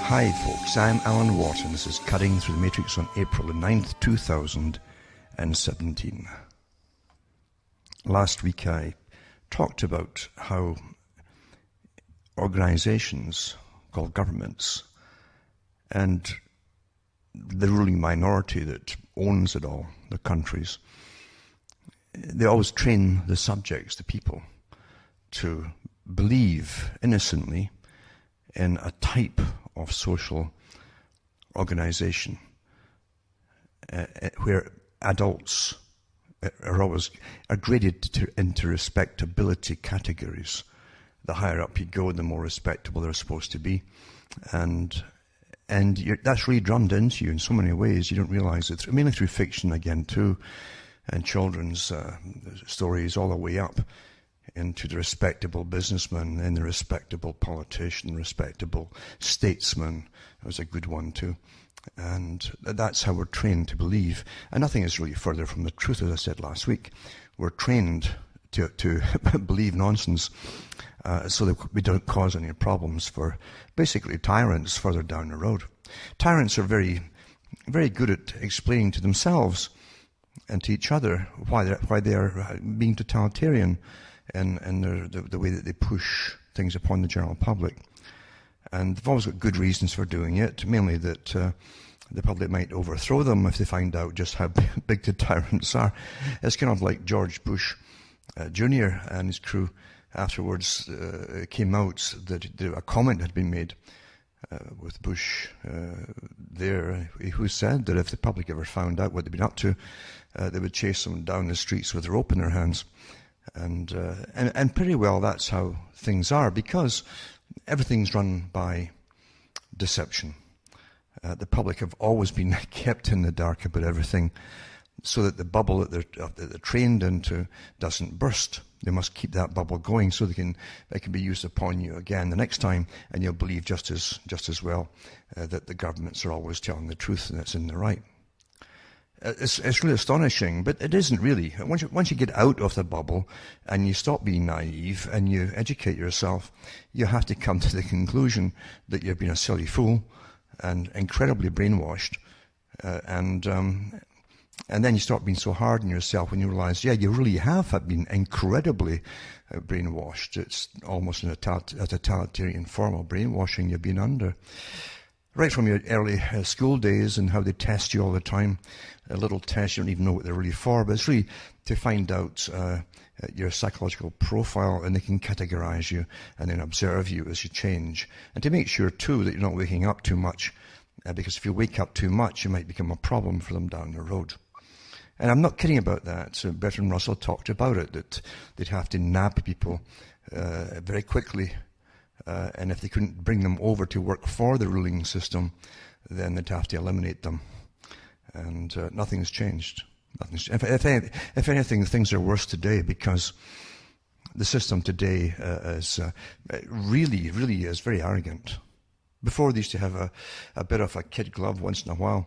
Hi folks, I'm Alan Watt and this is Cutting Through the Matrix on April the 9th, 2017. Last week I talked about how organizations called governments and the ruling minority that owns it all, the countries, they always train the subjects, the people, to believe innocently in a type of social organization where adults are graded into respectability categories. The higher up you go, the more respectable they're supposed to be, and that's really drummed into you in so many ways. You don't realize it, mainly through fiction again too, and children's stories all the way up into the respectable businessman and the respectable politician, respectable statesman. That was a good one too. And that's how we're trained to believe. And nothing is really further from the truth, as I said last week. We're trained to believe nonsense so that we don't cause any problems for basically tyrants further down the road. Tyrants are very, very good at explaining to themselves and to each other why they're being totalitarian and the way that they push things upon the general public. And they've always got good reasons for doing it, mainly that the public might overthrow them if they find out just how big the tyrants are. It's kind of like George Bush Jr. and his crew afterwards came out that a comment had been made with Bush there, who said that if the public ever found out what they'd been up to, they would chase them down the streets with a rope in their hands. And pretty well that's how things are, because everything's run by deception. The public have always been kept in the dark about everything, so that the bubble that they're trained into doesn't burst. They must keep that bubble going so it can be used upon you again the next time, and you'll believe just as well that the governments are always telling the truth and it's in the right. It's really astonishing, but it isn't really. Once you get out of the bubble and you stop being naive and you educate yourself, you have to come to the conclusion that you've been a silly fool and incredibly brainwashed, and then you start being so hard on yourself when you realize, yeah, you really have been incredibly brainwashed. It's almost a totalitarian form of brainwashing you've been under. Right from your early school days and how they test you all the time. A little test, you don't even know what they're really for, but it's really to find out your psychological profile, and they can categorize you and then observe you as you change. And to make sure, too, that you're not waking up too much, because if you wake up too much, you might become a problem for them down the road. And I'm not kidding about that. So Bertrand Russell talked about it, that they'd have to nab people very quickly. And if they couldn't bring them over to work for the ruling system, then they'd have to eliminate them. And nothing's changed. If anything, things are worse today, because the system today is really is very arrogant. Before, they used to have a bit of a kid glove once in a while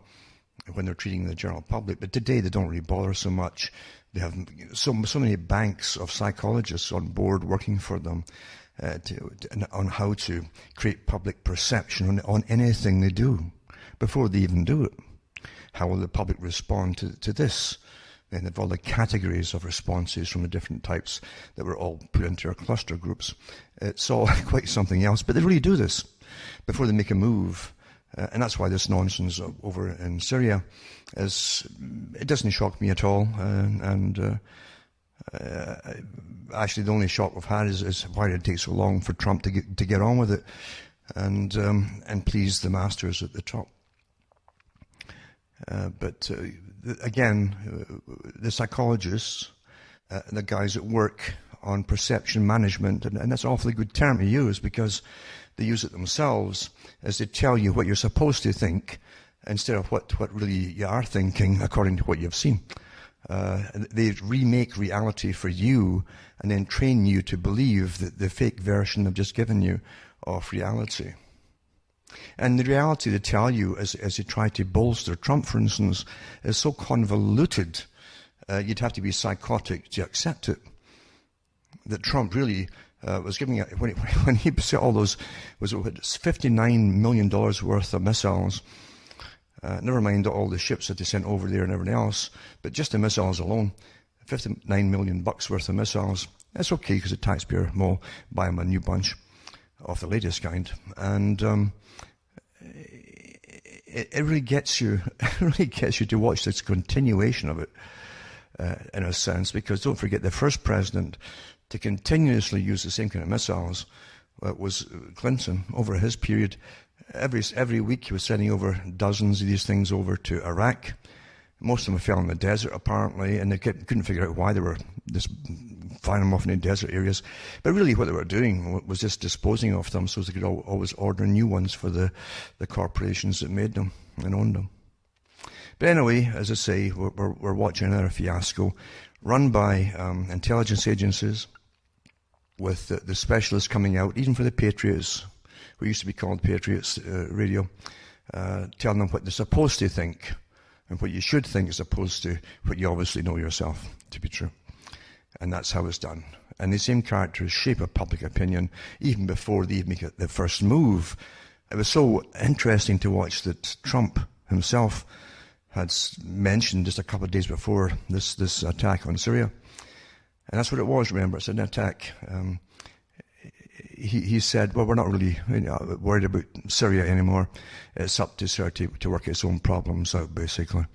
when they're treating the general public, but today they don't really bother so much. They have so many banks of psychologists on board working for them on how to create public perception on anything they do before they even do it. How will the public respond to this? And they've all the categories of responses from the different types that were all put into our cluster groups. It's all quite something else, but they really do this before they make a move. And that's why this nonsense over in Syria it doesn't shock me at all. Actually, the only shock we've had is why did it take so long for Trump to get on with it and please the masters at the top. But again, the psychologists, the guys that work on perception management, and that's an awfully good term to use, because they use it themselves as they tell you what you're supposed to think instead of what really you are thinking according to what you've seen. They remake reality for you and then train you to believe that the fake version they've just given you of reality. And the reality they tell you as they try to bolster Trump, for instance, is so convoluted, you'd have to be psychotic to accept it. That Trump really was giving it, when he set all those, was it $59 million worth of missiles. Never mind all the ships that they sent over there and everything else, but just the missiles alone, $59 million worth of missiles. That's okay because the taxpayer will buy them a new bunch of the latest kind, and it really gets you. It really gets you to watch this continuation of it, in a sense, because don't forget the first president to continuously use the same kind of missiles was Clinton. Over his period, every week he was sending over dozens of these things over to Iraq. Most of them fell in the desert, apparently, and they couldn't figure out why they were just firing them off in the desert areas. But really what they were doing was just disposing of them so they could always order new ones for the corporations that made them and owned them. But anyway, as I say, we're watching another fiasco run by intelligence agencies with the specialists coming out, even for the Patriots, who used to be called Patriots Radio, telling them what they're supposed to think and what you should think as opposed to what you obviously know yourself to be true. And that's how it's done. And the same characters shape a public opinion even before they even make the first move. It was so interesting to watch that Trump himself had mentioned just a couple of days before this attack on Syria. And that's what it was, remember, it's an attack. He said, well, we're not really worried about Syria anymore. It's up to Syria to work its own problems out, basically.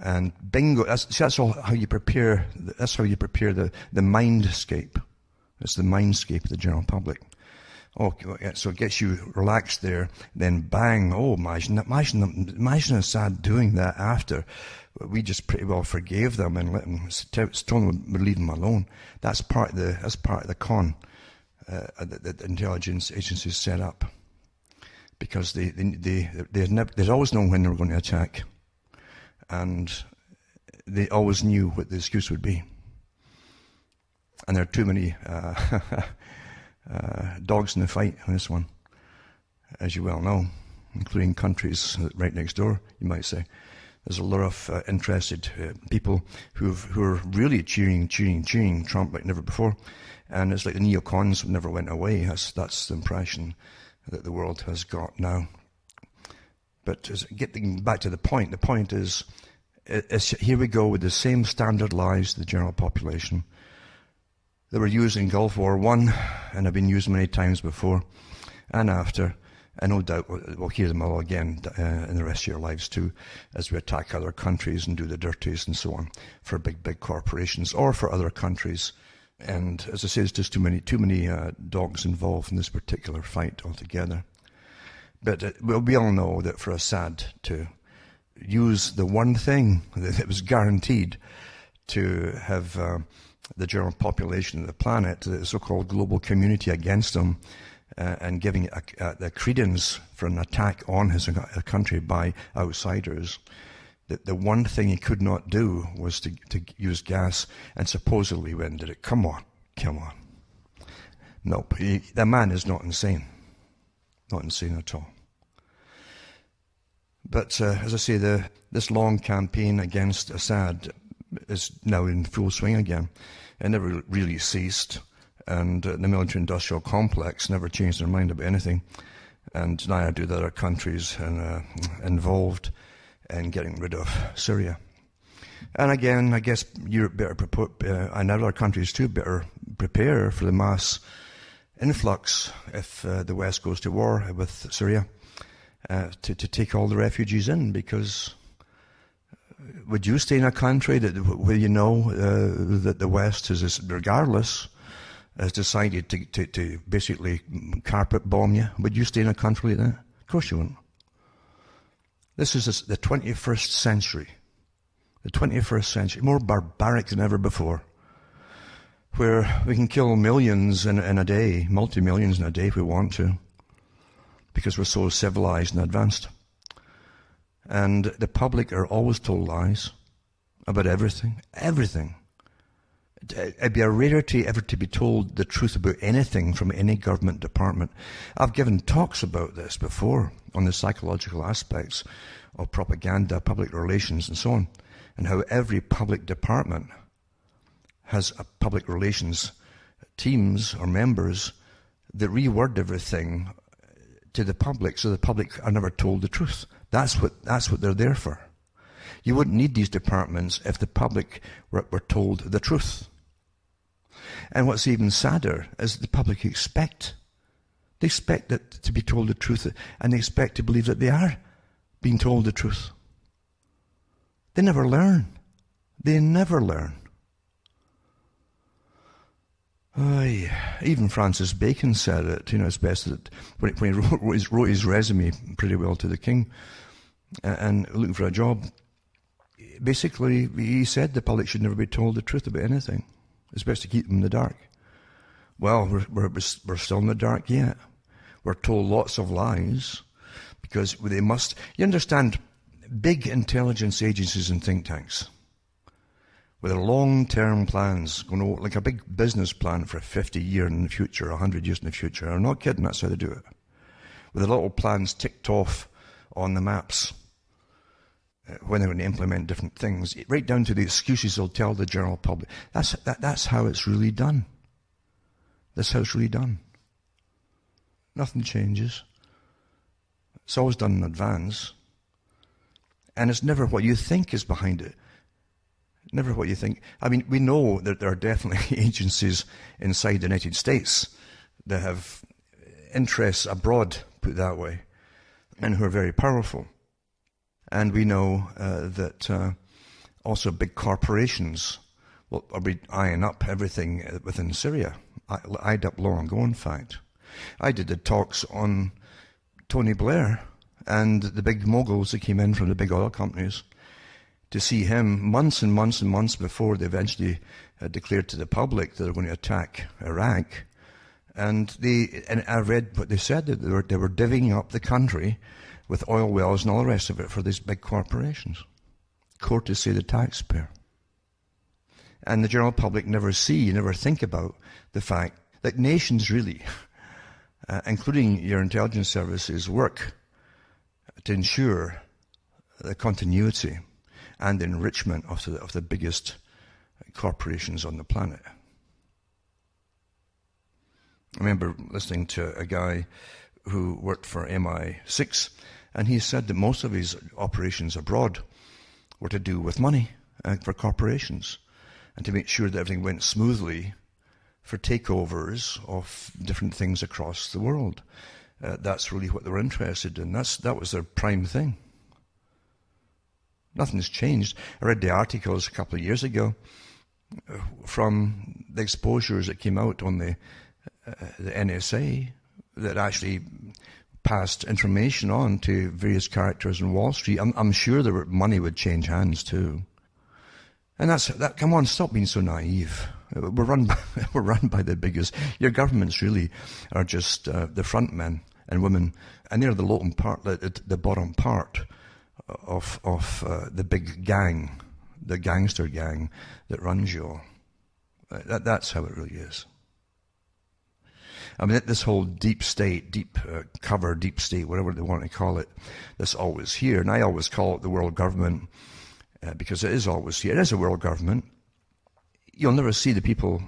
And bingo, that's all how you prepare. That's how you prepare the mindscape. It's the mindscape of the general public. Oh, so it gets you relaxed there. Then bang! Oh, imagine Assad doing that after we just pretty well forgave them and let them told them we'd leave them alone. That's part of the con that the intelligence agencies set up, because they'd always known when they were going to attack. And they always knew what the excuse would be. And there are too many dogs in the fight on this one, as you well know, including countries right next door, you might say. There's a lot of interested people who are really cheering Trump like never before. And it's like the neocons never went away. That's the impression that the world has got now. But getting back to the point is here we go with the same standard lies to the general population. They were used in Gulf War I and have been used many times before and after. And no doubt we'll hear them all again in the rest of your lives too, as we attack other countries and do the dirties and so on for big corporations or for other countries. And as I say, there's just too many dogs involved in this particular fight altogether. But we all know that for Assad to use the one thing that was guaranteed to have the general population of the planet, the so-called global community, against him, and giving it the credence for an attack on his country by outsiders, the one thing he could not do was to use gas, and supposedly when did it? Come on. Nope, the man is not insane. Not insane at all. But as I say, this long campaign against Assad is now in full swing again. It never really ceased, and the military-industrial complex never changed their mind about anything, and neither do the other countries involved in getting rid of Syria. And again, I guess Europe and other countries too better prepare for the mass influx if the West goes to war with Syria. To take all the refugees in, because would you stay in a country where you know that the West has decided to basically carpet bomb you? Would you stay in a country like that? Of course you wouldn't. This is the 21st century. The 21st century, more barbaric than ever before, where we can kill millions in a day, multi-millions in a day if we want to, because we're so civilized and advanced. And the public are always told lies about everything. Everything. It'd be a rarity ever to be told the truth about anything from any government department. I've given talks about this before on the psychological aspects of propaganda, public relations, and so on, and how every public department has a public relations teams or members that reword everything to the public, so the public are never told the truth. That's what they're there for. You wouldn't need these departments if the public were told the truth. And what's even sadder is the public expect. They expect it to be told the truth, and they expect to believe that they are being told the truth. They never learn. They never learn. Even Francis Bacon said it. It's best that when he wrote his resume pretty well to the king and looking for a job, basically he said the public should never be told the truth about anything. It's best to keep them in the dark. Well, we're still in the dark yet. We're told lots of lies because they must. You understand, big intelligence agencies and think tanks with their long-term plans, going to like a big business plan for 50 years in the future, 100 years in the future. I'm not kidding, that's how they do it. With the little plans ticked off on the maps when they're going to implement different things, right down to the excuses they'll tell the general public. That's how it's really done. That's how it's really done. Nothing changes. It's always done in advance. And it's never what you think is behind it. Never what you think. I mean, we know that there are definitely agencies inside the United States that have interests abroad, put it that way, and who are very powerful. And we know that also big corporations are eyeing up everything within Syria. Eyed up long ago, in fact. I did the talks on Tony Blair and the big moguls that came in from the big oil companies to see him months and months and months before they eventually declared to the public that they were going to attack Iraq. And I read what they said, that they were divvying up the country with oil wells and all the rest of it for these big corporations, courtesy of the taxpayer. And the general public never think about the fact that nations really, including your intelligence services, work to ensure the continuity and enrichment of the biggest corporations on the planet. I remember listening to a guy who worked for MI6, and he said that most of his operations abroad were to do with money for corporations and to make sure that everything went smoothly for takeovers of different things across the world. That's really what they were interested in. That was their prime thing. Nothing's changed. I read the articles a couple of years ago from the exposures that came out on the NSA that actually passed information on to various characters in Wall Street. I'm sure money would change hands too. And that. Come on, stop being so naive. We're run by the biggest. Your governments really are just the front men and women, and they're the bottom part of the big gang, the gangster gang that runs you all. That's how it really is. I mean, this whole deep state, deep state, whatever they want to call it, that's always here. And I always call it the world government because it is always here. It is a world government. You'll never see the people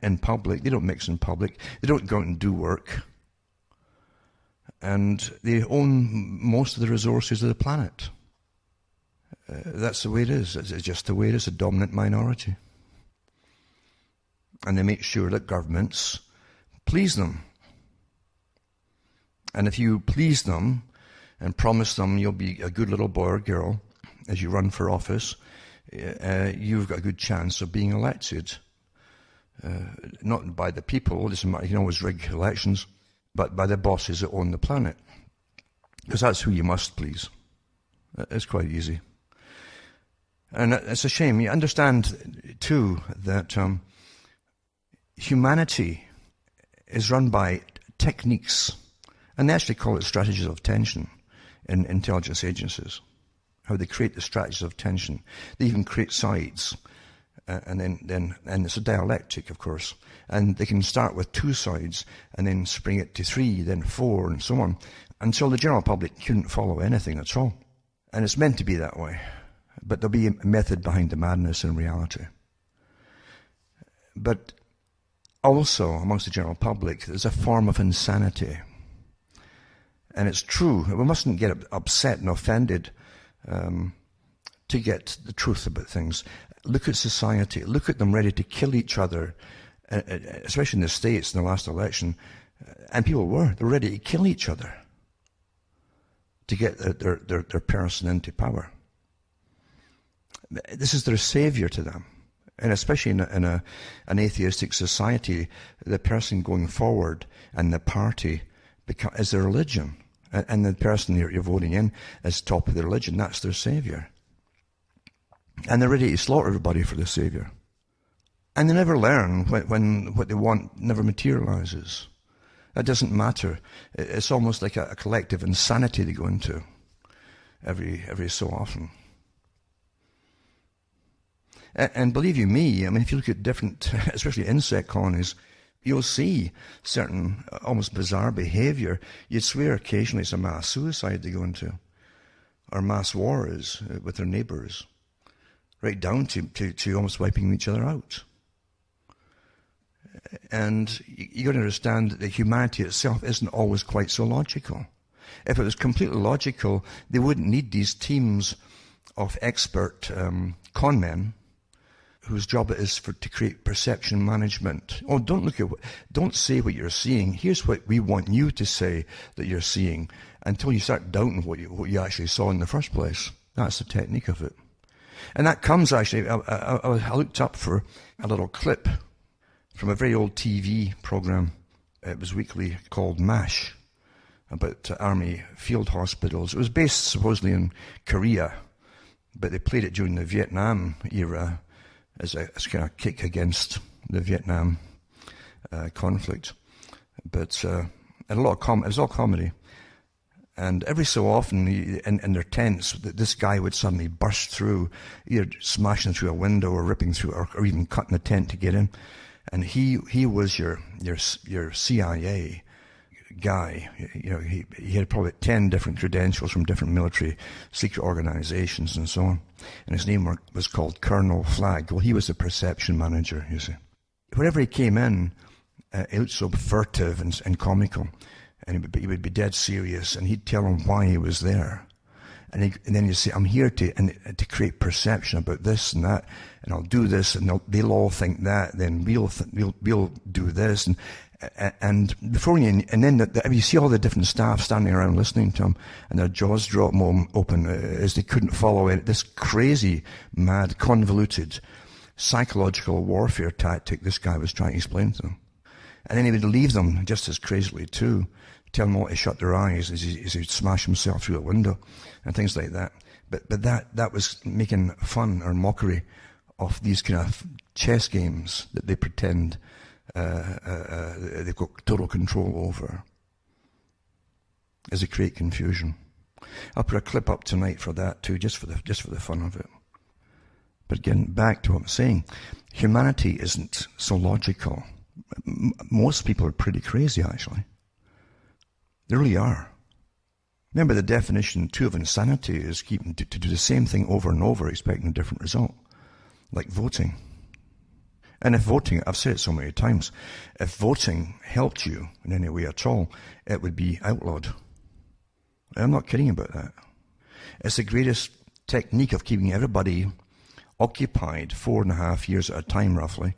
in public. They don't mix in public. They don't go out and do work. And they own most of the resources of the planet. That's the way it is. It's just the way it is, a dominant minority. And they make sure that governments please them. And if you please them and promise them you'll be a good little boy or girl as you run for office, you've got a good chance of being elected. Not by the people, you can always rig elections, but by the bosses that own the planet. Because that's who you must please. It's quite easy. And it's a shame. You understand, too, that humanity is run by techniques, and they actually call it strategies of tension in intelligence agencies, how they create the strategies of tension. They even create sides, and it's a dialectic, of course, and they can start with 2 sides and then spring it to 3, then 4, and so on, until the general public couldn't follow anything at all. And it's meant to be that way. But there'll be a method behind the madness in reality. But also, amongst the general public, there's a form of insanity. And it's true. We mustn't get upset and offended to get the truth about things. Look at society. Look at them ready to kill each other, especially in the States in the last election. And people were. They were ready to kill each other to get their person into power. This is their savior to them. And especially in an atheistic society, the person going forward and the party is their religion. And the person you're voting in is top of the religion. That's their savior. And they're ready to slaughter everybody for the savior. And they never learn when what they want never materializes. That doesn't matter. It's almost like a collective insanity they go into every so often. And believe you me, I mean, if you look at different, especially insect colonies, you'll see certain almost bizarre behavior. You'd swear occasionally it's a mass suicide they go into, or mass wars with their neighbors, right down to almost wiping each other out. And you got to understand that humanity itself isn't always quite so logical. If it was completely logical, they wouldn't need these teams of expert con men whose job it is to create perception management. Oh, don't say what you're seeing. Here's what we want you to say that you're seeing, until you start doubting what you actually saw in the first place. That's the technique of it. And that comes actually, I looked up for a little clip from a very old TV program. It was weekly, called MASH, about army field hospitals. It was based supposedly in Korea, but they played it during the Vietnam era as a kind of kick against the Vietnam conflict. But and a lot of it was all comedy. And every so often, in their tents, this guy would suddenly burst through, either smashing through a window or ripping through, or even cutting the tent to get in. And he was your CIA guy. You know, he had probably 10 different credentials from different military secret organizations and so on. And his name was called Colonel Flagg. Well, he was the perception manager, you see. Whenever he came in, he looked so furtive and comical. And he would be dead serious, and he'd tell them why he was there. And then he'd say, I'm here to create perception about this and that, and I'll do this, and they'll all think that, then we'll do this. And before you, and then you see all the different staff standing around listening to him, and their jaws drop open as they couldn't follow it. This crazy, mad, convoluted psychological warfare tactic this guy was trying to explain to them. And then he would leave them just as crazily too, tell them all to shut their eyes as he'd smash himself through a window and things like that. But that was making fun or mockery of these kind of chess games that they pretend they've got total control over, as they create confusion. I'll put a clip up tonight for that too, just for the fun of it. But again, back to what I'm saying, humanity isn't so logical. Most people are pretty crazy, actually. They really are. Remember, the definition too of insanity is keeping to do the same thing over and over, expecting a different result, like voting. And if voting, I've said it so many times, if voting helped you in any way at all, it would be outlawed. I'm not kidding about that. It's the greatest technique of keeping everybody occupied 4.5 years at a time, roughly,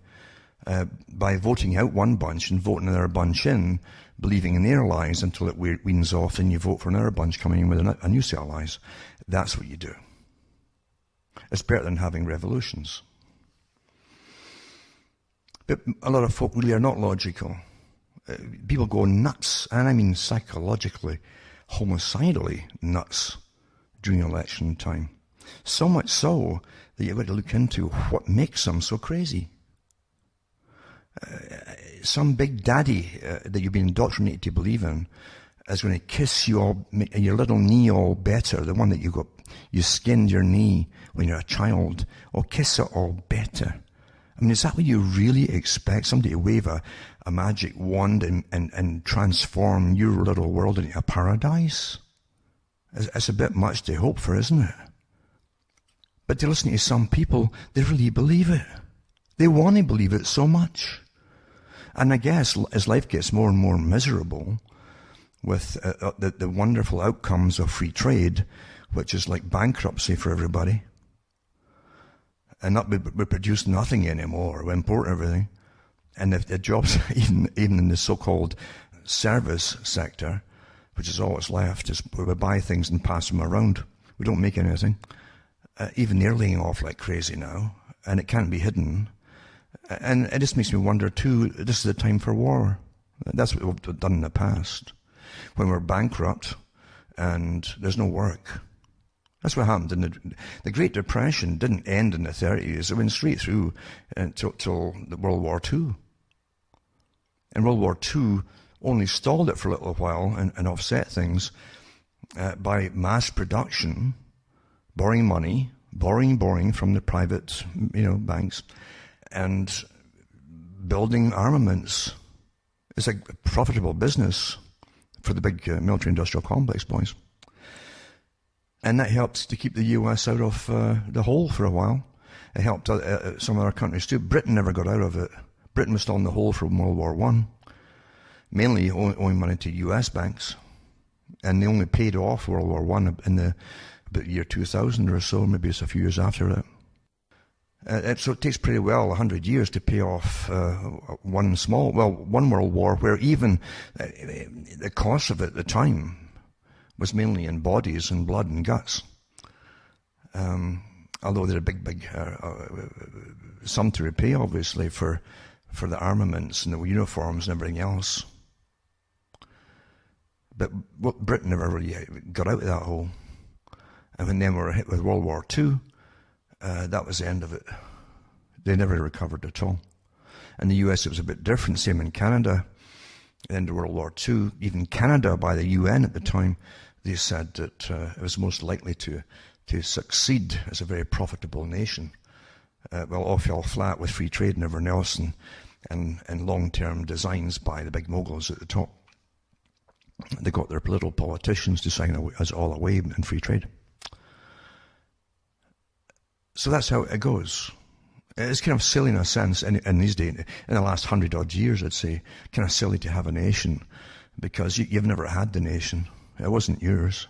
by voting out one bunch and voting another bunch in, believing in their lies until it weans off, and you vote for another bunch coming in with a new set of lies. That's what you do. It's better than having revolutions. But a lot of folk really are not logical. People go nuts, and I mean psychologically, homicidally nuts during election time. So much so that you've got to look into what makes them so crazy. Some big daddy that you've been indoctrinated to believe in is going to kiss your little knee all better, the one that you skinned your knee when you're a child, or kiss it all better. I mean, is that what you really expect? Somebody to wave a magic wand and transform your little world into a paradise? It's a bit much to hope for, isn't it? But to listen to some people, they really believe it. They want to believe it so much. And I guess as life gets more and more miserable with the wonderful outcomes of free trade, which is like bankruptcy for everybody, and that we produce nothing anymore, we import everything, and if the jobs, even in the so-called service sector, which is all that's left, is we buy things and pass them around. We don't make anything. Even they're laying off like crazy now, and it can't be hidden. And it just makes me wonder too, this is the time for war. That's what we've done in the past. When we're bankrupt and there's no work. That's what happened in the Great Depression didn't end in the 30s. It went straight through till the World War II. And World War II only stalled it for a little while and offset things by mass production, borrowing money, borrowing from the private, banks, and building armaments. It's a profitable business for the big military-industrial complex boys. And that helped to keep the US out of the hole for a while. It helped some other countries too. Britain never got out of it. Britain was still in the hole from World War I, mainly owing money to US banks. And they only paid off World War I in about the year 2000 or so, maybe it's a few years after that. So it takes pretty well 100 years to pay off one World War, where even the cost of it at the time was mainly in bodies and blood and guts. Although there are big sum to repay, obviously, for the armaments and the uniforms and everything else. But Britain never really got out of that hole. And when they were hit with World War II, that was the end of it. They never recovered at all. In the US, it was a bit different. Same in Canada. At the end of World War II, even Canada, by the UN at the time, they said that it was most likely to succeed as a very profitable nation. All fell flat with free trade and everything else, and long-term designs by the big moguls at the top. They got their political politicians to sign us all away in free trade. So that's how it goes. It's kind of silly in a sense in these days, in the last 100-odd years, I'd say, kind of silly to have a nation, because you've never had the nation. It wasn't yours.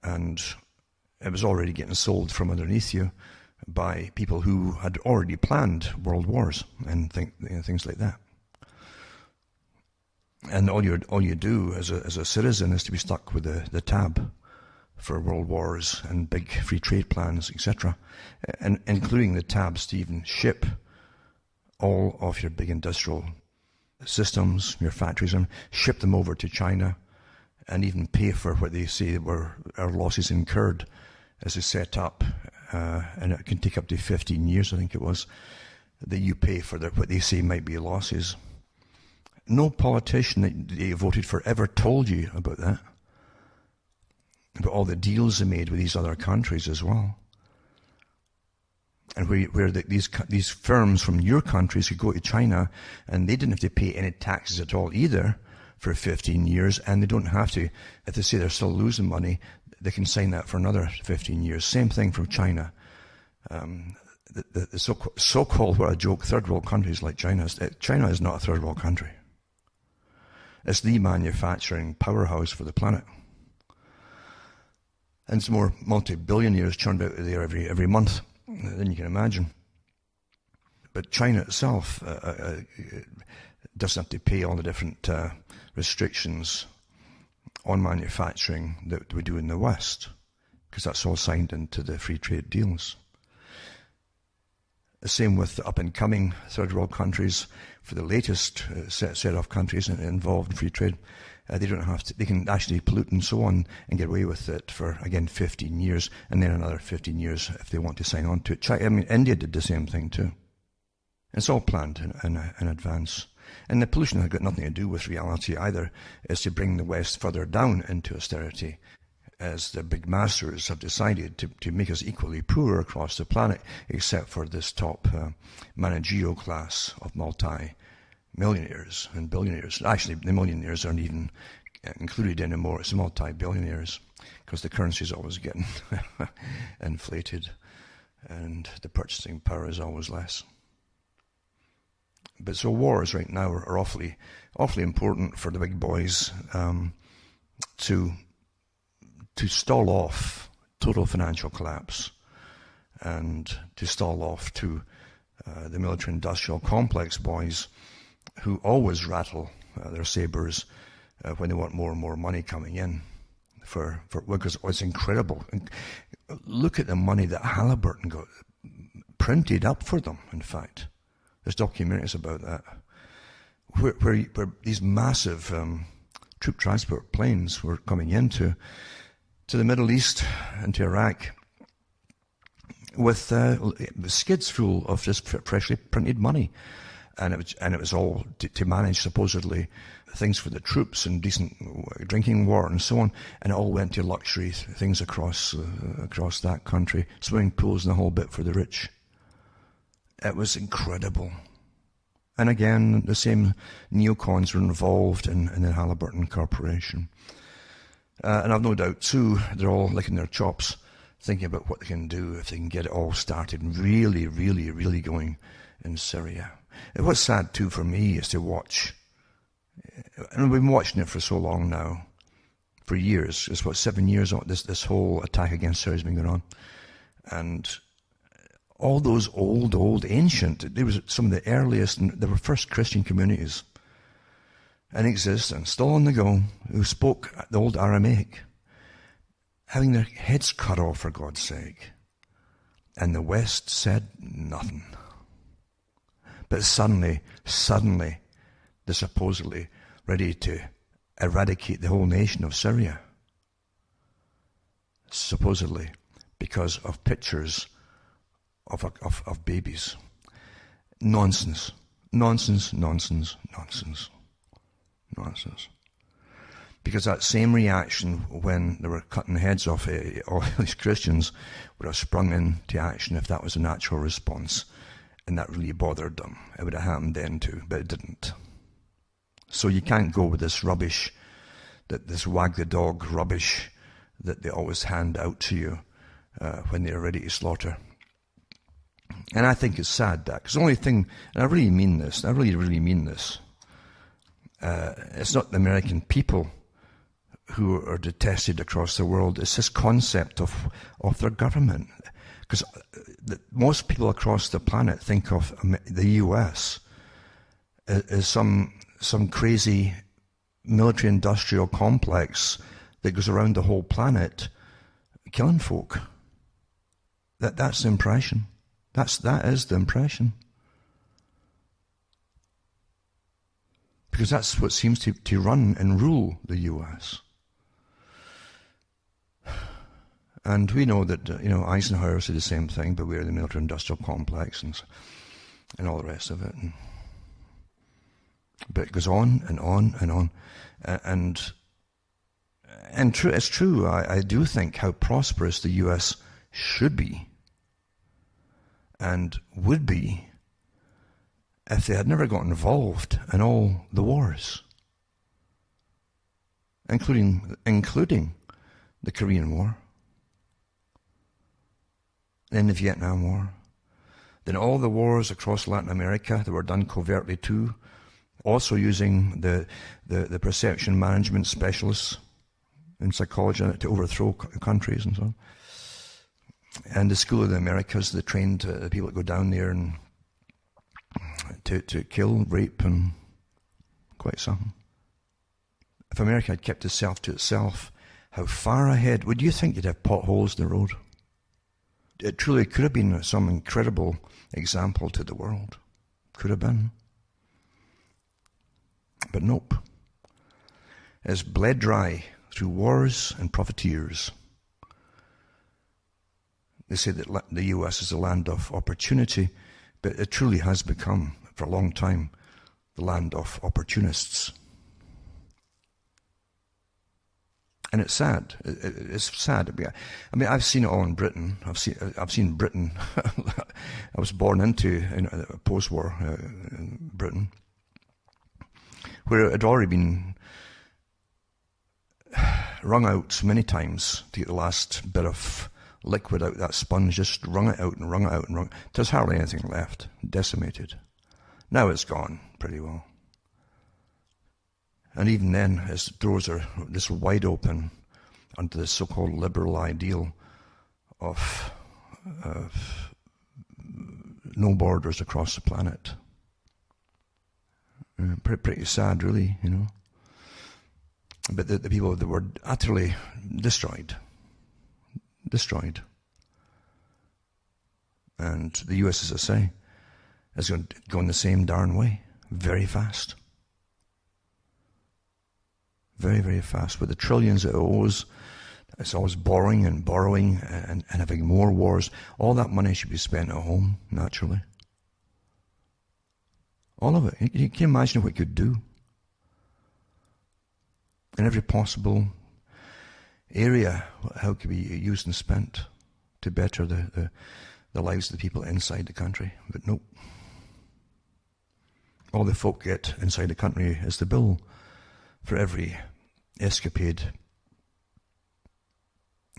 And it was already getting sold from underneath you by people who had already planned world wars and things like that. And all you do as a citizen is to be stuck with the tab for world wars and big free trade plans, etc., and including the tabs to even ship all of your big industrial systems, your factories, and ship them over to China, and even pay for what they say were our losses incurred as they set up, and it can take up to 15 years, I think it was, that you pay for what they say might be losses. No politician that they voted for ever told you about that, about all the deals they made with these other countries as well, and where these firms from your countries could go to China, and they didn't have to pay any taxes at all either for 15 years, and they don't have to. If they say they're still losing money, they can sign that for another 15 years. Same thing from China. The so-called, what a joke, third world countries like China. China is not a third world country. It's the manufacturing powerhouse for the planet. And it's more multi-billionaires churned out of there every month than you can imagine. But China itself doesn't have to pay all the different restrictions on manufacturing that we do in the West, because that's all signed into the free trade deals. The same with the up-and-coming third world countries. For the latest set of countries involved in free trade, they don't have to. They can actually pollute and so on and get away with it for, again, 15 years, and then another 15 years if they want to sign on to it. India did the same thing too. It's all planned in advance. And the pollution has got nothing to do with reality either. It's to bring the West further down into austerity, as the big masters have decided to make us equally poor across the planet, except for this top managerial class of multi-millionaires and billionaires. Actually, the millionaires aren't even included anymore. It's multi-billionaires, because the currency is always getting inflated and the purchasing power is always less. But so wars right now are awfully important for the big boys to stall off total financial collapse and to stall off to the military-industrial complex boys who always rattle their sabers when they want more and more money coming in. Because it's incredible. Look at the money that Halliburton got printed up for them, in fact. There's documentaries about that. Where these massive troop transport planes were coming into the Middle East, into Iraq, with skids full of just freshly printed money. And it was all to manage, supposedly, things for the troops and decent drinking water and so on. And it all went to luxury things across that country. Swimming pools and the whole bit for the rich. It was incredible. And again, the same neocons were involved in the Halliburton Corporation. And I've no doubt, too, they're all licking their chops, thinking about what they can do if they can get it all started really, really, really going in Syria. And what's sad, too, for me is to watch, and we've been watching it for so long now, for years. It's 7 years this whole attack against Syria has been going on. And all those old, ancient, there was some of the earliest, there were first Christian communities in existence, still on the go, who spoke the old Aramaic, having their heads cut off for God's sake. And the West said nothing. But suddenly, they're supposedly ready to eradicate the whole nation of Syria. Supposedly, because of pictures of babies. Nonsense. Because that same reaction when they were cutting the heads off all these Christians would have sprung into action if that was a natural response. And that really bothered them. It would have happened then too, but it didn't. So you can't go with this rubbish, this wag the dog rubbish that they always hand out to you when they're ready to slaughter. And I think it's sad that, because the only thing, and I really mean this, it's not the American people who are detested across the world, it's this concept of their government. Because most people across the planet think of the US as some crazy military-industrial complex that goes around the whole planet killing folk. That's the impression. That is the impression. Because that's what seems to run and rule the US. And we know that, Eisenhower said the same thing, but we're the military-industrial complex and all the rest of it. But it goes on and on and on. And true, it's true, I do think how prosperous the US should be and would be if they had never got involved in all the wars, including the Korean War, then the Vietnam War, then all the wars across Latin America that were done covertly too, also using the perception management specialists in psychology to overthrow countries and so on. And the School of the Americas, they trained the people that go down there and to kill, rape, and quite something. If America had kept itself to itself, how far ahead would you think you'd have potholes in the road? It truly could have been some incredible example to the world. Could have been. But nope. It's bled dry through wars and profiteers. They say that the US is a land of opportunity, but it truly has become, for a long time, the land of opportunists. And it's sad. It's sad. I mean, I've seen it all in Britain. I've seen Britain. I was born into post-war Britain, where it had already been wrung out many times to get the last bit of liquid out that sponge. Just wrung it out and wrung it out and wrung. There's hardly anything left. Decimated. Now it's gone pretty well. And even then, its doors are this wide open under the so-called liberal ideal of no borders across the planet. Pretty sad, really, you know. But the people that were utterly destroyed. And the US, as I say, is going to go in the same darn way, very fast. Very, very fast. With the trillions it owes, it's always borrowing and having more wars. All that money should be spent at home, naturally. All of it. You can imagine what it could do. In every possible area, how it could be used and spent to better the lives of the people inside the country. But nope. All the folk get inside the country is the bill for every escapade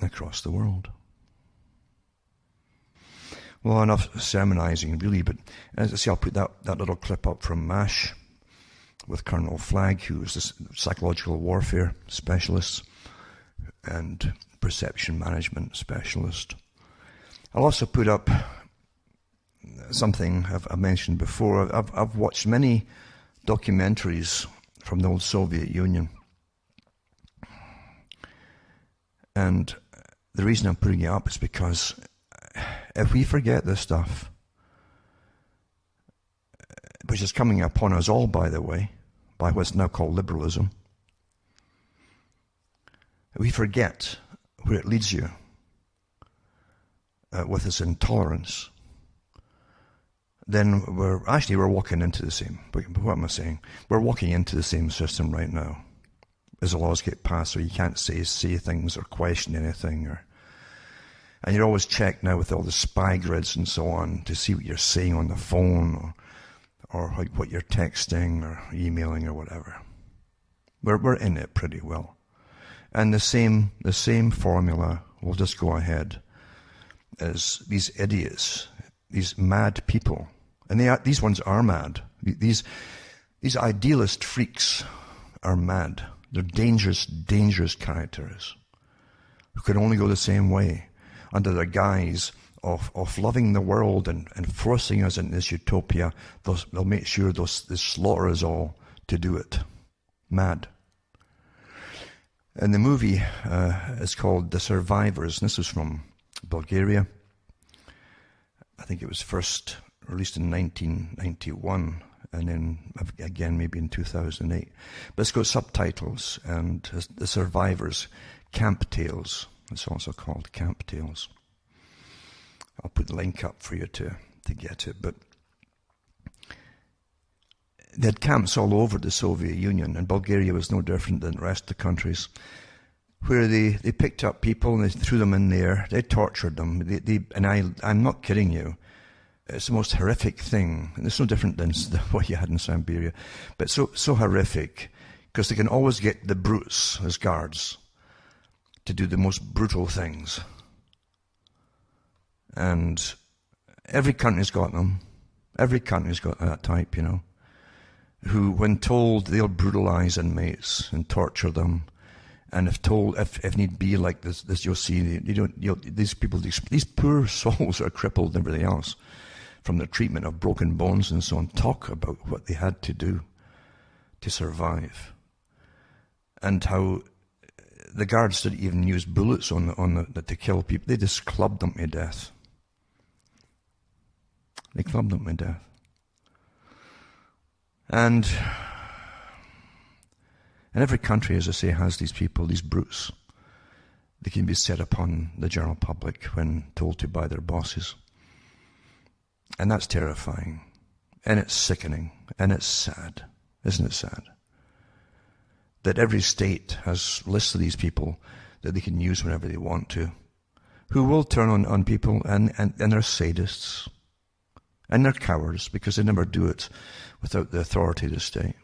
across the world. Well, enough sermonizing, really, but as I say, I'll put that little clip up from MASH with Colonel Flagg, who was a psychological warfare specialist and perception management specialist. I'll also put up something I've mentioned before. I've watched many documentaries from the old Soviet Union. And the reason I'm putting it up is because if we forget this stuff, which is coming upon us all, by the way, by what's now called liberalism, we forget where it leads you with this intolerance, then we're walking into the same, what am I saying? We're walking into the same system right now. As the laws get passed, so you can't say things or question anything, and you're always checked now with all the spy grids and so on to see what you're saying on the phone or what you're texting or emailing or whatever. We're in it pretty well, and the same formula will just go ahead as these idiots, these mad people, and these ones are mad. These idealist freaks are mad. They're dangerous, dangerous characters who can only go the same way under the guise of loving the world and forcing us into this utopia. They'll make sure they slaughter us all to do it. Mad. And the movie is called The Survivors. And this was from Bulgaria. I think it was first released in 1991. And then again maybe in 2008. But it's got subtitles, and The Survivors, Camp Tales. It's also called Camp Tales. I'll put the link up for you to get it. But they had camps all over the Soviet Union, and Bulgaria was no different than the rest of the countries, where they picked up people and they threw them in there. They tortured them. I'm not kidding you. It's the most horrific thing, and it's no different than what you had in Siberia, but so horrific, because they can always get the brutes as guards to do the most brutal things. And every country's got them. Every country's got that type, you know, who, when told, they'll brutalize inmates and torture them. And if told, if need be, like this you'll see, these people, these poor souls are crippled and everything else, from the treatment of broken bones and so on, talk about what they had to do to survive, and how the guards didn't even use bullets to kill people. They just clubbed them to death. They clubbed them to death. And every country, as I say, has these people, these brutes. They can be set upon the general public when told to by their bosses. And that's terrifying, and it's sickening, and it's sad. Isn't it sad? That every state has lists of these people that they can use whenever they want to, who will turn on people, and they're sadists, and they're cowards, because they never do it without the authority of the state,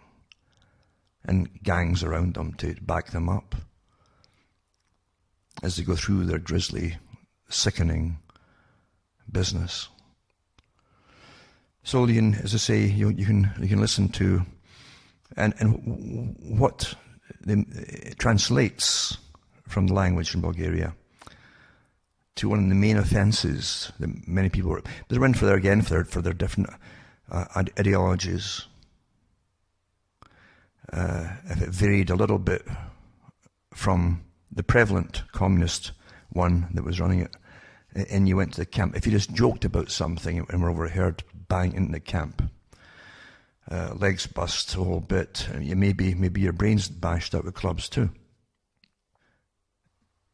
and gangs around them to back them up as they go through their grisly, sickening business. So you can, as I say, you can listen to, and what it translates from the language in Bulgaria to one of the main offences that many people they're in for their, again, for their different ideologies. If it varied a little bit from the prevalent communist one that was running it, and you went to the camp, if you just joked about something and were overheard bang into the camp, legs bust a whole bit, maybe your brains bashed out with clubs too.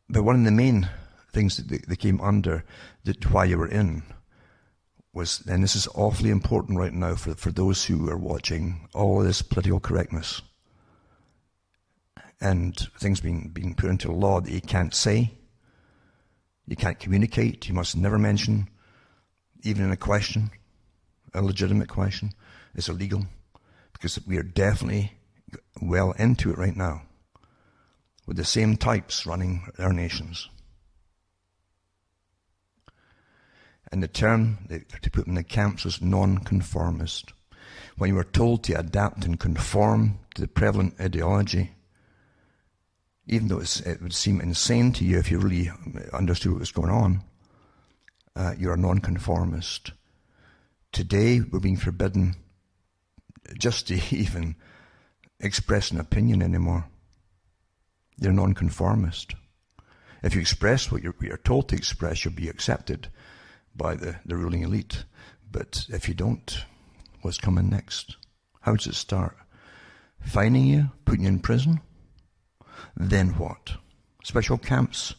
But one of the main things that they came under, that why you were in, was, and this is awfully important right now for those who are watching all of this political correctness and things being put into law that you can't say, you can't communicate, you must never mention, even in a question, a legitimate question, it's illegal, because we are definitely well into it right now, with the same types running our nations. And the term to put in the camps was non-conformist. When you were told to adapt and conform to the prevalent ideology, even though it would seem insane to you if you really understood what was going on, you're a non-conformist. Today, we're being forbidden just to even express an opinion anymore. You're a non-conformist. If you express what you're told to express, you'll be accepted by the ruling elite. But if you don't, what's coming next? How does it start? Fining you, putting you in prison? Then what? Special camps?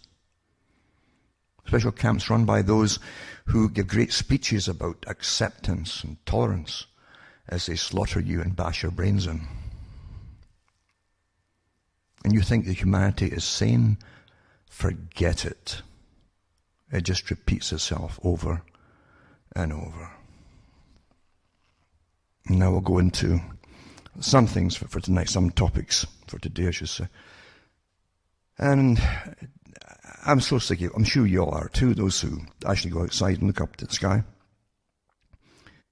Special camps run by those who give great speeches about acceptance and tolerance as they slaughter you and bash your brains in. And you think that humanity is sane? Forget it. It just repeats itself over and over. Now we'll go into some things for tonight, some topics for today, I should say. And I'm so sick of it. I'm sure you all are too, those who actually go outside and look up to the sky.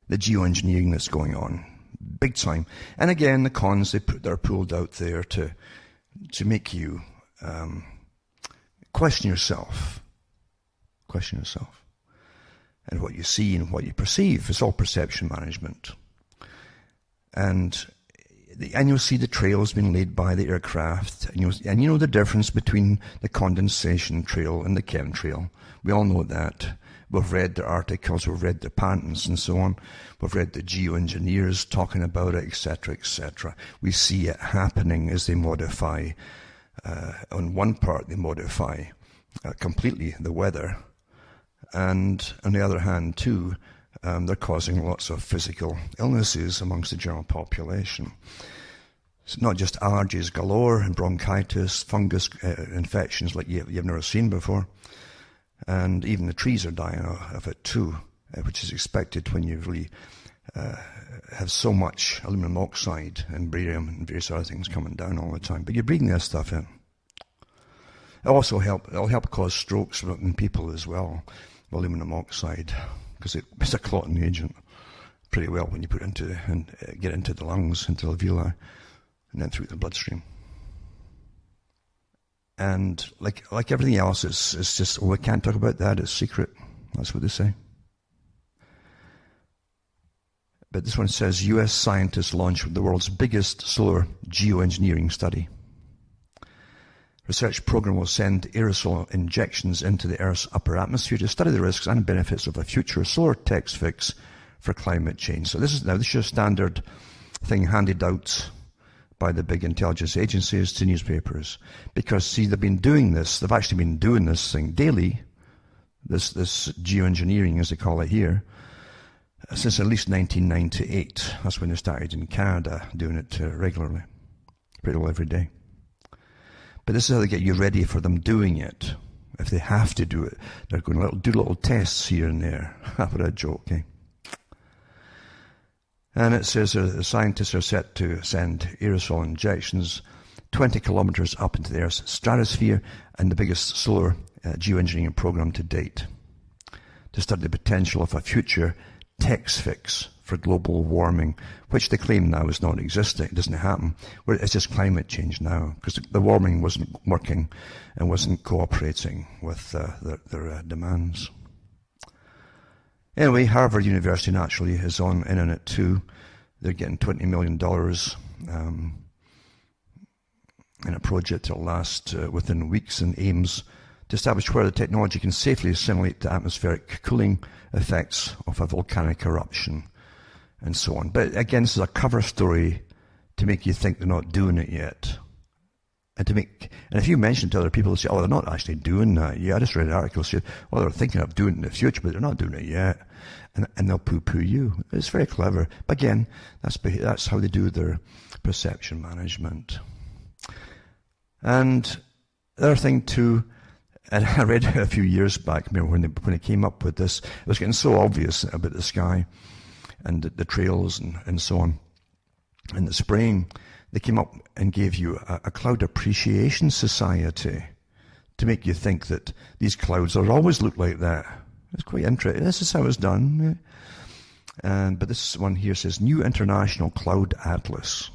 The geoengineering that's going on, big time. And again, the cons they're pulled out there to make you question yourself. Question yourself. And what you see and what you perceive. It's all perception management. And you'll see the trails being laid by the aircraft, and you know the difference between the condensation trail and the chemtrail. We all know that. We've read the articles, we've read the patents and so on. We've read the geoengineers talking about it, etc., etc. We see it happening as they modify. On one part, they modify completely the weather, and on the other hand, too, they're causing lots of physical illnesses amongst the general population. It's not just allergies galore and bronchitis, fungus infections like you've never seen before. And even the trees are dying of it too, which is expected when you really have so much aluminum oxide and barium and various other things coming down all the time. But you're breathing this stuff in. It'll help cause strokes in people as well, aluminum oxide, because it's a clotting agent pretty well when you put it into and get into the lungs, into the alveoli, and then through the bloodstream. And like everything else, it's just, we can't talk about that, it's secret. That's what they say. But this one says, US scientists launch the world's biggest solar geoengineering study. Research program will send aerosol injections into the Earth's upper atmosphere to study the risks and benefits of a future solar tax fix for climate change. So this is your standard thing handed out by the big intelligence agencies to newspapers. Because, see, they've actually been doing this thing daily, this geoengineering, as they call it here, since at least 1998. That's when they started in Canada doing it regularly, pretty well every day. But this is how they get you ready for them doing it. If they have to do it, they're going to do little tests here and there. What a joke, eh? And it says the scientists are set to send aerosol injections 20 kilometers up into the Earth's stratosphere, and the biggest solar geoengineering program to date, to study the potential of a future text fix for global warming, which they claim now is not existing. It doesn't happen. It's just climate change now, because the warming wasn't working and wasn't cooperating with their demands. Anyway, Harvard University naturally is in on it too. They're getting $20 million in a project that will last within weeks and aims to establish where the technology can safely assimilate the atmospheric cooling effects of a volcanic eruption and so on. But again, this is a cover story to make you think they're not doing it yet. And if you mention to other people, they say, oh, they're not actually doing that yet. I just read an article saying, well, they're thinking of doing it in the future, but they're not doing it yet. And they'll poo-poo you. It's very clever. But again, that's how they do their perception management. And the other thing too, and I read it a few years back, when they came up with this, it was getting so obvious about the sky and the trails and so on, and the spraying. They came up and gave you a cloud appreciation society to make you think that these clouds will always look like that. It's quite interesting. This is how it's done. But this one here says, New International Cloud Atlas,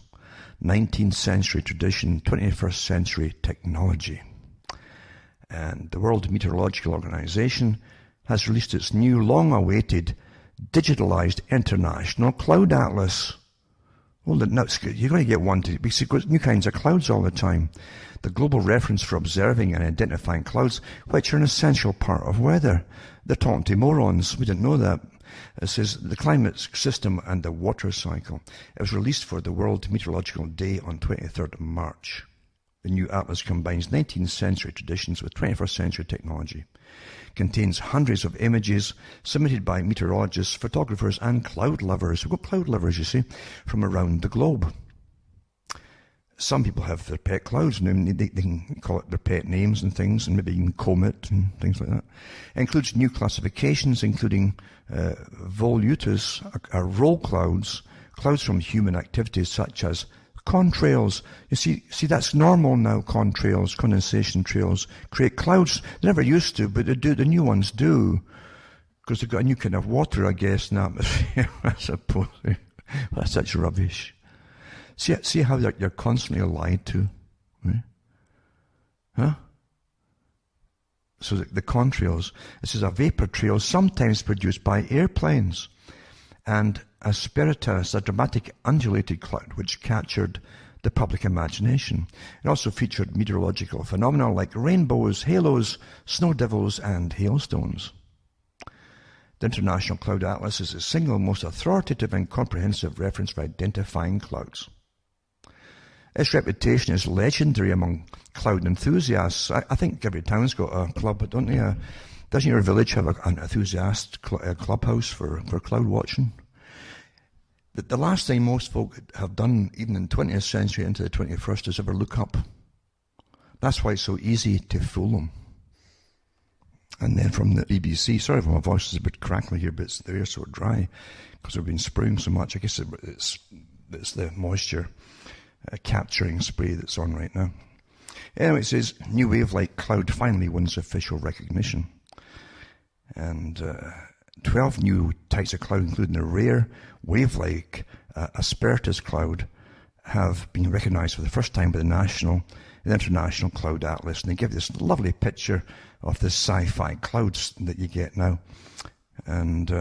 19th century tradition, 21st century technology. And the World Meteorological Organization has released its new, long-awaited, digitalized International Cloud Atlas. Well, that's good. You're going to get one because you've got new kinds of clouds all the time. The global reference for observing and identifying clouds, which are an essential part of weather. They're talking to morons. We didn't know that. It says the climate system and the water cycle. It was released for the World Meteorological Day on 23rd of March. The new atlas combines 19th century traditions with 21st century technology. Contains hundreds of images submitted by meteorologists, photographers and cloud lovers. We've got cloud lovers, you see, from around the globe. Some people have their pet clouds, and they can call it their pet names and things, and maybe even Comet and things like that. It includes new classifications, including volutus, roll clouds, clouds from human activities such as contrails. You see that's normal now. Contrails, condensation trails create clouds. They never used to, but they do. The new ones do, because they've got a new kind of water, I guess, in the atmosphere. I suppose that's such rubbish. See how you're constantly lied to, right? Huh? So the contrails. This is a vapor trail, sometimes produced by airplanes, and asperitas, a dramatic undulated cloud which captured the public imagination. It also featured meteorological phenomena like rainbows, halos, snow devils, and hailstones. The International Cloud Atlas is the single most authoritative and comprehensive reference for identifying clouds. Its reputation is legendary among cloud enthusiasts. I think every town's got a club, don't they? Doesn't your village have an enthusiast clubhouse for cloud watching? The last thing most folk have done, even in the 20th century into the 21st, is ever look up. That's why it's so easy to fool them. And then from the BBC, sorry if my voice is a bit crackly here, but the air's so dry because we've been spraying so much. I guess it's the moisture capturing spray that's on right now. Anyway, it says, new wave-like cloud finally wins official recognition. And 12 new types of cloud, including the rare wave-like asperitas cloud, have been recognized for the first time by the International Cloud Atlas. And they give this lovely picture of the sci-fi clouds that you get now. And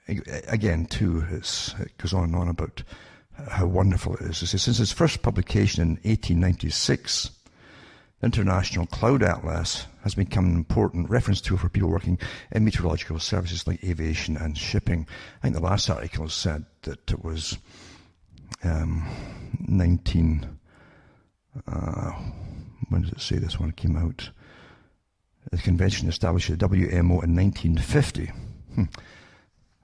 again, too, it goes on and on about how wonderful it is. It says, since its first publication in 1896, the International Cloud Atlas has become an important reference tool for people working in meteorological services like aviation and shipping. I think the last article said that it was when does it say this one came out? The convention established the WMO in 1950.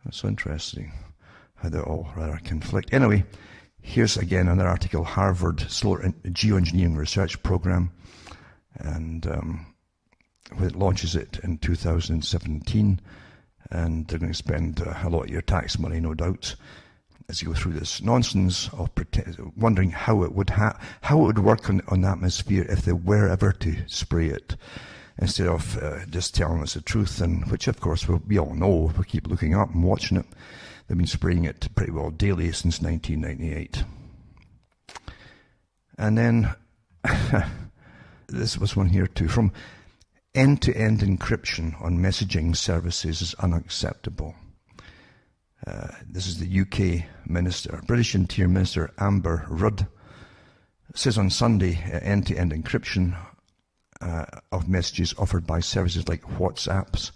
That's so interesting how they all rather conflict. Anyway, here's again another article, Harvard Solar Geoengineering Research Program, and it launches it in 2017, and they're going to spend a lot of your tax money, no doubt, as you go through this nonsense of wondering how it would work on the atmosphere if they were ever to spray it, instead of just telling us the truth, and which of course we all know if we keep looking up and watching it. They've been spraying it pretty well daily since 1998. And then, this was one here too, from end-to-end encryption on messaging services is unacceptable. This is the UK Minister, British Interior Minister Amber Rudd, says on Sunday end-to-end encryption of messages offered by services like WhatsApps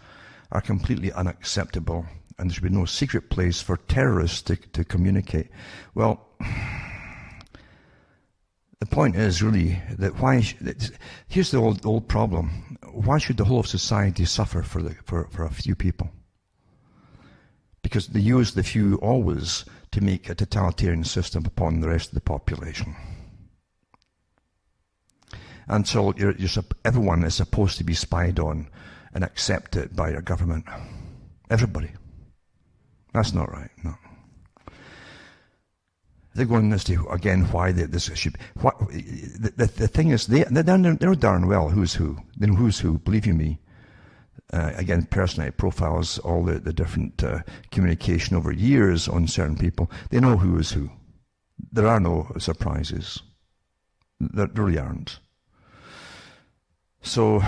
are completely unacceptable, and there should be no secret place for terrorists to communicate. Well, the point is really that here's the old problem. Why should the whole of society suffer for a few people? Because they use the few always to make a totalitarian system upon the rest of the population. And so everyone is supposed to be spied on and accepted by your government. Everybody. That's not right, no. They're going as to, again, why this should... The thing is, they know darn well who's who. They know who's who, believe you me. Again, personality profiles, all the different communication over years on certain people. They know who is who. There are no surprises. There really aren't. So,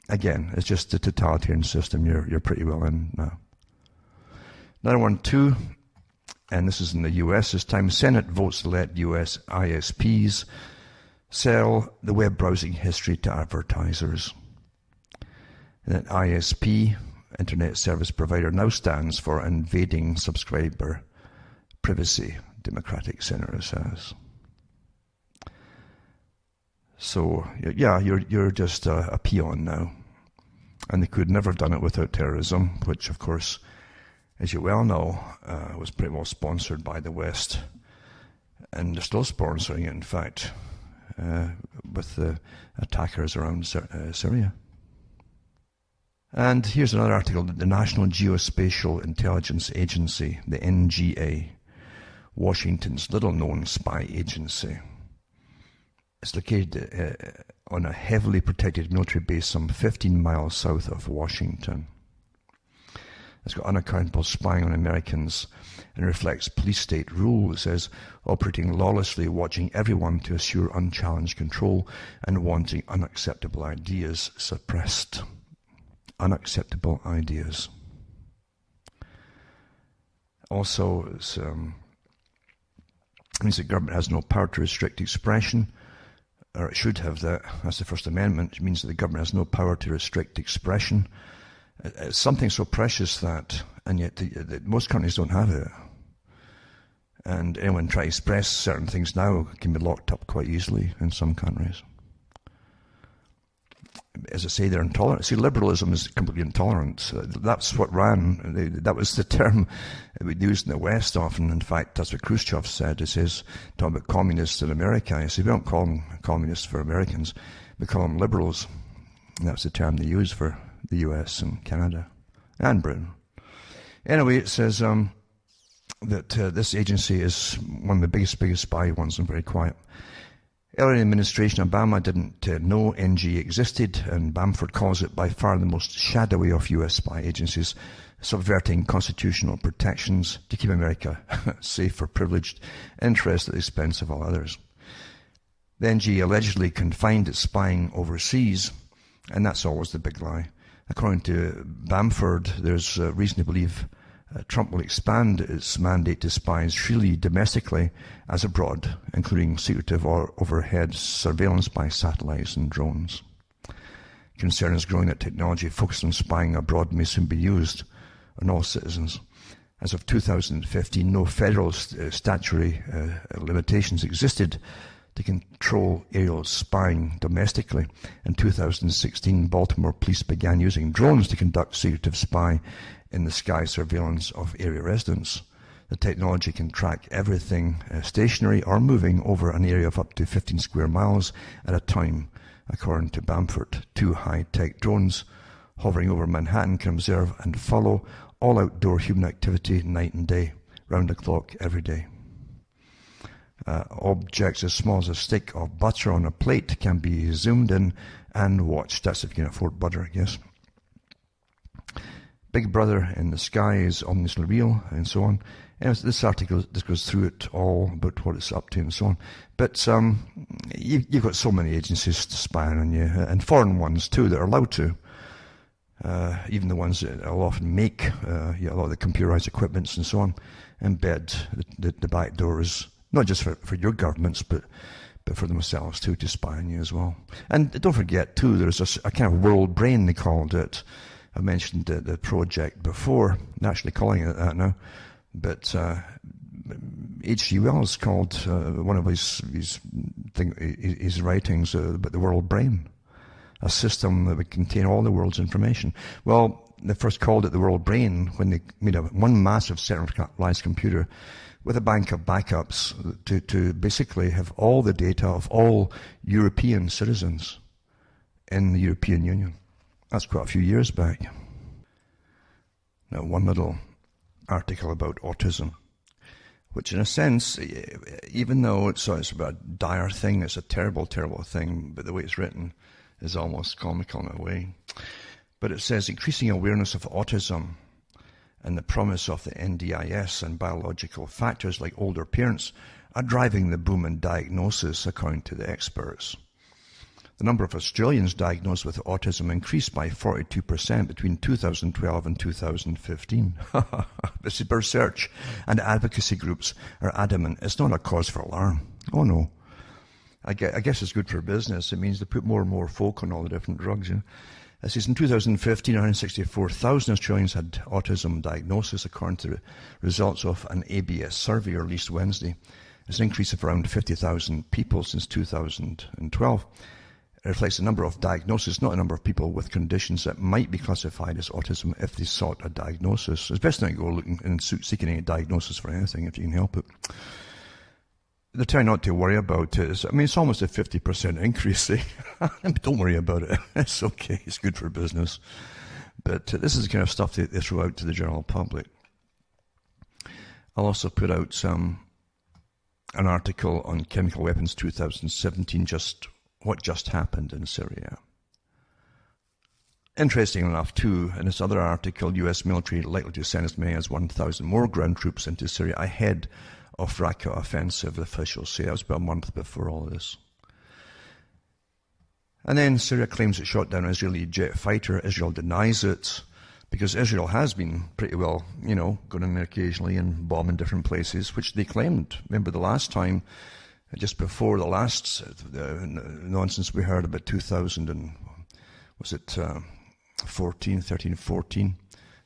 again, it's just a totalitarian system you're pretty well in now. Another one, too, and this is in the US this time. Senate votes to let US ISPs sell the web browsing history to advertisers. And that ISP, Internet Service Provider, now stands for Invading Subscriber Privacy, Democratic Senator says. So, yeah, you're just a peon now. And they could never have done it without terrorism, which, of course, as you well know, was pretty well sponsored by the West. And they're still sponsoring it, in fact, with the attackers around Syria. And here's another article. The National Geospatial Intelligence Agency, the NGA, Washington's little-known spy agency. It's located on a heavily protected military base some 15 miles south of Washington. It's got unaccountable spying on Americans and reflects police state rule. It says, operating lawlessly, watching everyone to assure unchallenged control and wanting unacceptable ideas suppressed. Unacceptable ideas. Also, it means the government has no power to restrict expression, or it should have that. That's the First Amendment. It means that the government has no power to restrict expression. It's something so precious that, and yet most countries don't have it. And anyone trying to express certain things now can be locked up quite easily in some countries. As I say, they're intolerant. See, liberalism is completely intolerant. That's what that was the term we used in the West often. In fact, that's what Khrushchev said. He says, talking about communists in America, he said, we don't call them communists for Americans, we call them liberals. And that's the term they use for the US and Canada and Britain. Anyway, it says that this agency is one of the biggest spy ones and very quiet. Earlier in the administration, Obama didn't know NG existed, and Bamford calls it by far the most shadowy of US spy agencies, subverting constitutional protections to keep America safe for privileged interests at the expense of all others. The NG allegedly confined its spying overseas, and that's always the big lie. According to Bamford, there's reason to believe Trump will expand its mandate to spy as freely domestically as abroad, including secretive or overhead surveillance by satellites and drones. Concern is growing that technology focused on spying abroad may soon be used on all citizens. As of 2015, no federal statutory limitations existed to control aerial spying domestically. In 2016, Baltimore police began using drones to conduct secretive spy in the sky surveillance of area residents. The technology can track everything stationary or moving over an area of up to 15 square miles at a time. According to Bamford, 2 high-tech drones hovering over Manhattan can observe and follow all outdoor human activity night and day, round the clock, every day. Objects as small as a stick of butter on a plate can be zoomed in and watched. That's if you can afford butter, I guess. Big Brother in the sky is ominously real, and so on. And this article just goes through it all about what it's up to and so on. But you've got so many agencies spying on you, and foreign ones too that are allowed to. Even the ones that will often make a lot of the computerized equipments and so on, embed the back doors, not just for your governments, but for themselves too, to spy on you as well. And don't forget too, there's a kind of world brain, they called it. I mentioned the project before, not actually calling it that now, but H.G. Wells called one of his writings about the world brain, a system that would contain all the world's information. Well, they first called it the world brain when they made one massive centralized computer with a bank of backups to basically have all the data of all European citizens in the European Union. That's quite a few years back. Now, one little article about autism, which in a sense, even though it's about a dire thing, it's a terrible, terrible thing, but the way it's written is almost comical in a way. But it says, increasing awareness of autism and the promise of the NDIS and biological factors like older parents are driving the boom in diagnosis, according to the experts. The number of Australians diagnosed with autism increased by 42% between 2012 and 2015. This is research, and advocacy groups are adamant it's not a cause for alarm. Oh no. I guess it's good for business. It means they put more and more folk on all the different drugs. It says in 2015, 164,000 Australians had autism diagnosis, according to the results of an ABS survey released Wednesday. It's an increase of around 50,000 people since 2012. It reflects the number of diagnoses, not the number of people with conditions that might be classified as autism if they sought a diagnosis. It's best not to go looking and seeking any diagnosis for anything if you can help it. The try not to worry about it is, it's almost a 50% increase. Don't worry about it. It's okay. It's good for business. But this is the kind of stuff they throw out to the general public. I'll also put out an article on chemical weapons 2017, what just happened in Syria. Interesting enough, too, in this other article, U.S. military likely to send as many as 1,000 more ground troops into Syria ahead of Raqqa offensive, the officials say. That was about a month before all this. And then Syria claims it shot down an Israeli jet fighter. Israel denies it, because Israel has been pretty well, going in there occasionally and bombing different places, which they claimed. Remember the last time, just before the last nonsense we heard about 2000 and, was it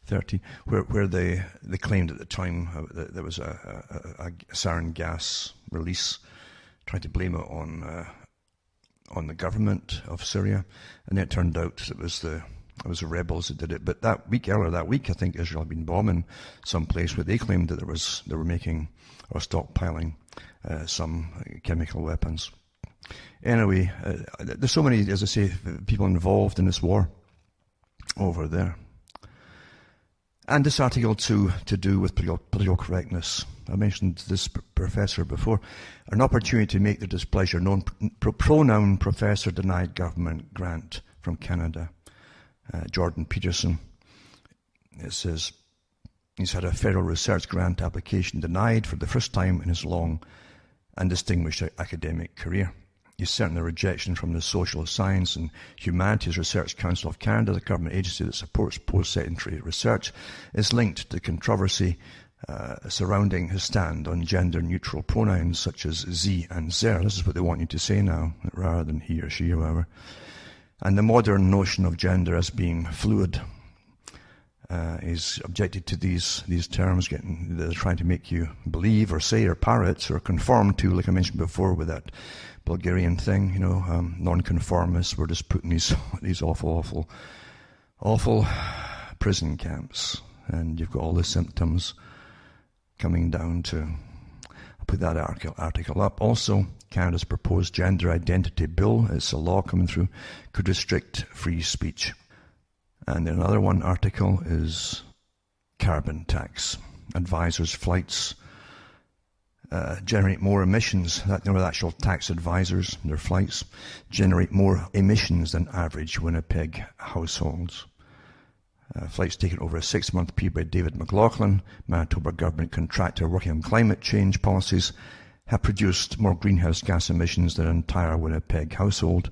13, where they claimed at the time that there was a sarin gas release, trying to blame it on the government of Syria, and then it turned out it was the rebels that did it. But earlier that week, I think Israel had been bombing some place where they claimed that they were making or stockpiling some chemical weapons. Anyway, there's so many, as I say, people involved in this war over there. And this article to do with political correctness. I mentioned this professor before. An opportunity to make their displeasure known. Pronoun professor denied government grant from Canada. Jordan Peterson. It says he's had a federal research grant application denied for the first time in his long and distinguished academic career. He's certain the rejection from the Social Science and Humanities Research Council of Canada, the government agency that supports post-secondary research, is linked to controversy surrounding his stand on gender-neutral pronouns such as ze and zer. This is what they want you to say now, rather than he or she or whatever. And the modern notion of gender as being fluid is objected to these terms. They're trying to make you believe or say or parrot or conform to, like I mentioned before with that Bulgarian thing, non-conformists were just put in these awful prison camps, and you've got all the symptoms coming down to. I'll put that article up. Also, Canada's proposed gender identity bill, it's a law coming through, could restrict free speech. And another one article is carbon tax. Advisors' flights generate more emissions. The actual tax advisors, their flights, generate more emissions than average Winnipeg households. Flights taken over a 6-month period by David McLaughlin, Manitoba government contractor working on climate change policies, have produced more greenhouse gas emissions than an entire Winnipeg household,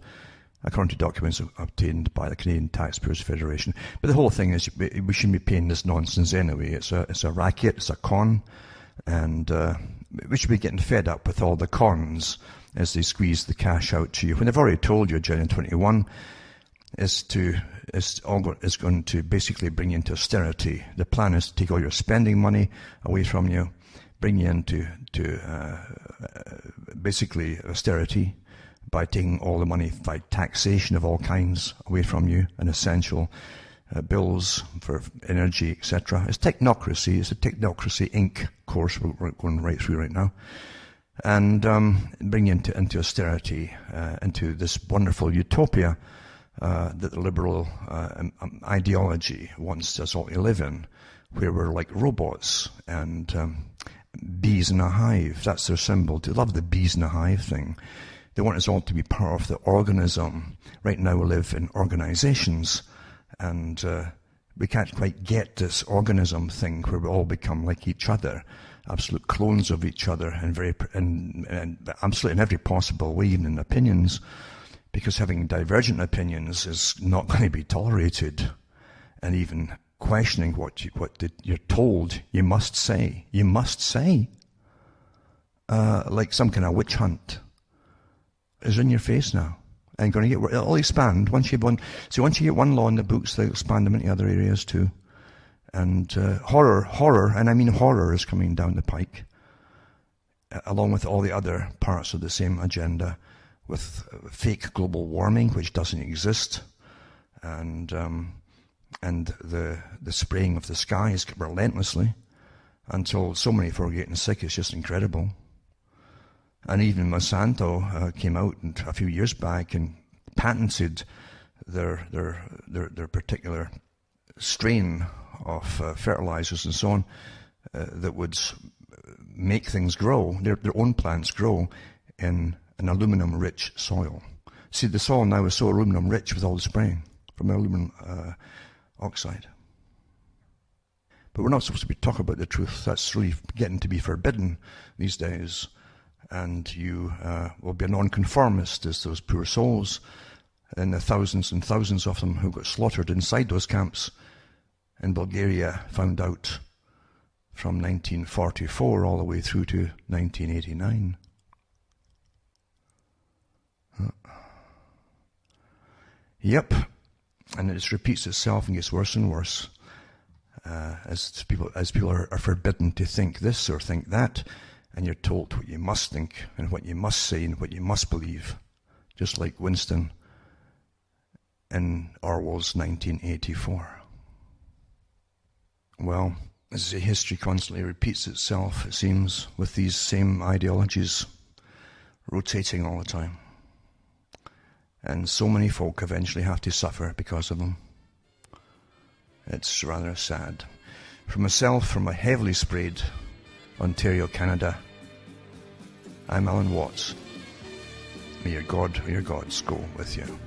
according to documents obtained by the Canadian Taxpayers Federation. But the whole thing is, we shouldn't be paying this nonsense anyway. It's a racket, it's a con, and we should be getting fed up with all the cons as they squeeze the cash out to you. When they've already told you Agenda 21 is going to basically bring you into austerity. The plan is to take all your spending money away from you, bring you into basically austerity by taking all the money by taxation of all kinds away from you and essential bills for energy, etc. It's technocracy. It's a Technocracy Inc. course we're going right through right now. And bring you into austerity, into this wonderful utopia that the liberal ideology wants us all to live in, where we're like robots and bees in a hive. That's their symbol. They love the bees in a hive thing. They want us all to be part of the organism. Right now we live in organizations, and we can't quite get this organism thing where we all become like each other, absolute clones of each other, and absolutely in every possible way, even in opinions, because having divergent opinions is not going to be tolerated, and even questioning what you're told you must say. You must say. Like some kind of witch hunt is in your face now. And going to get, it'll expand once you get one law in the books, they'll expand them into other areas too. And horror, and I mean horror, is coming down the pike, along with all the other parts of the same agenda, with fake global warming, which doesn't exist, and the spraying of the skies relentlessly until so many people are getting sick. It's just incredible. And even Monsanto came out a few years back and patented their particular strain of fertilizers and so on that would make things grow, their own plants grow in an aluminum-rich soil. See, the soil now is so aluminum-rich with all the spraying from aluminum oxide. But we're not supposed to be talking about the truth. That's really getting to be forbidden these days. And you will be a nonconformist as those poor souls, and the thousands and thousands of them who got slaughtered inside those camps in Bulgaria found out from 1944 all the way through to 1989. Yep, and it just repeats itself and gets worse and worse as people are forbidden to think this or think that, and you're told what you must think and what you must say and what you must believe, just like Winston in Orwell's 1984. Well, as history constantly repeats itself, it seems, with these same ideologies rotating all the time. And so many folk eventually have to suffer because of them. It's rather sad. For myself, from a heavily sprayed Ontario, Canada, I'm Alan Watts. May your God or your gods go with you.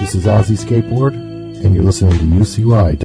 This is Ozzy Skateboard, and you're listening to UCY.ca.